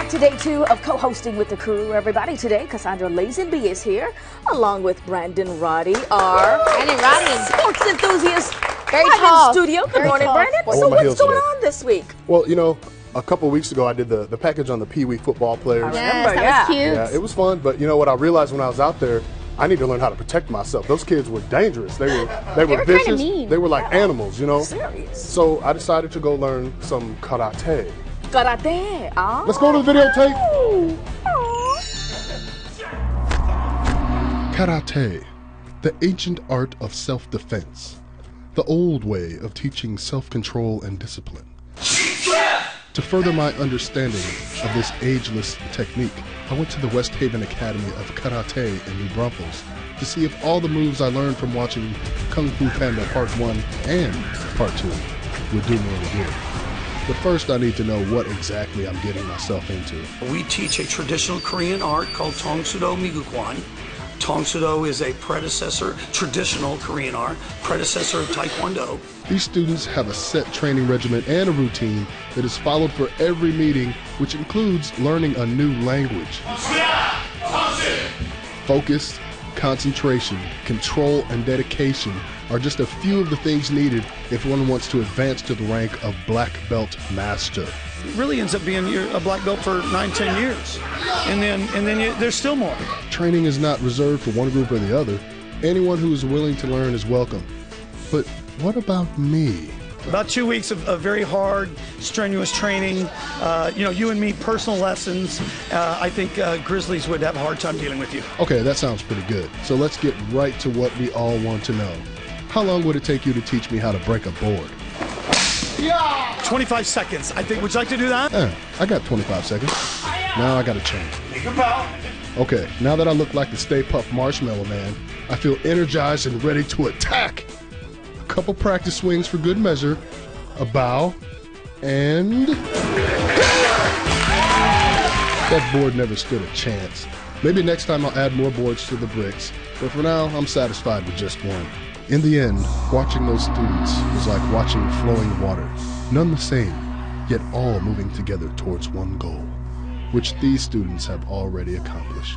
back to day 2 of co-hosting with the crew. Everybody, today Cassandra Lazenby is here, along with Brandon Roddy, our sports enthusiast. Very I'm tall. in studio. Good morning, Brandon. So what's going on this week? Well, you know, a couple weeks ago I did the package on the Pee Wee football players. I remember, that was cute. Yeah, it was fun, but you know what I realized when I was out there, I need to learn how to protect myself. Those kids were dangerous. They were vicious. Kinda mean. They were like animals, you know. Serious. So I decided to go learn some karate. Karate. Ah. Let's go to the videotape. Karate, the ancient art of self-defense, the old way of teaching self-control and discipline. To further my understanding of this ageless technique, I went to the West Haven Academy of Karate in New Braunfels to see if all the moves I learned from watching Kung Fu Panda Part 1 and Part 2 would do me any good. But first I need to know what exactly I'm getting myself into. We teach a traditional Korean art called Tong Sudo Migukwan. Tong Sudo is a predecessor, traditional Korean art, predecessor of Taekwondo. These students have a set training regimen and a routine that is followed for every meeting, which includes learning a new language. Focus, concentration, control, and dedication are just a few of the things needed if one wants to advance to the rank of black belt master. It really ends up being a black belt for 9-10 years, and then there's still more. Training is not reserved for one group or the other. Anyone who is willing to learn is welcome. But what about me? About 2 weeks of very hard, strenuous training. You and me, personal lessons. I think Grizzlies would have a hard time dealing with you. Okay, that sounds pretty good. So let's get right to what we all want to know. How long would it take you to teach me how to break a board? 25 seconds, I think. Would you like to do that? I got 25 seconds. Now I gotta change. Okay, now that I look like the Stay Puft Marshmallow Man, I feel energized and ready to attack. A couple practice swings for good measure, a bow, and... That board never stood a chance. Maybe next time I'll add more boards to the bricks, but for now, I'm satisfied with just one. In the end, watching those students was like watching flowing water, none the same, yet all moving together towards one goal, which these students have already accomplished.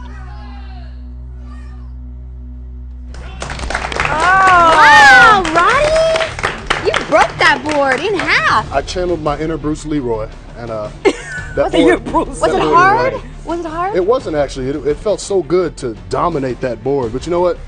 Wow, Roddy! You broke that board in half. I channeled my inner Bruce LeRoy, and Was it hard? Was it hard? It wasn't actually. It felt so good to dominate that board. But you know what?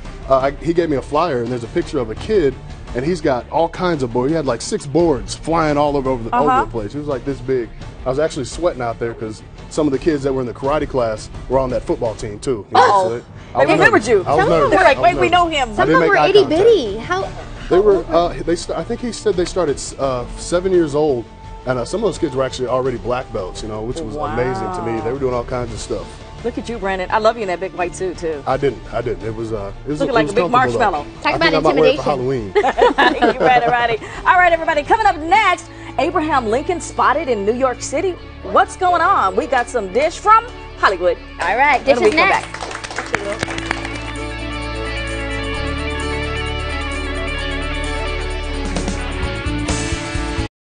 He gave me a flyer, and there's a picture of a kid, and he's got all kinds of boards. He had like 6 boards flying all over the place. He was like this big. I was actually sweating out there because some of the kids that were in the karate class were on that football team too. Oh, they remembered you. Some of them were like, wait, we know him. Some of them were itty bitty. How? They were. I think he said they started 7 years old, and some of those kids were actually already black belts. You know, which was amazing to me. They were doing all kinds of stuff. Look at you, Brandon. I love you in that big white suit too. I didn't. It was looking like a big marshmallow. Talk about intimidation. I might wear it for Halloween. You ready, Roddy? All right, everybody. Coming up next, Abraham Lincoln spotted in New York City. What's going on? We got some dish from Hollywood. All right, dish is next. Come back.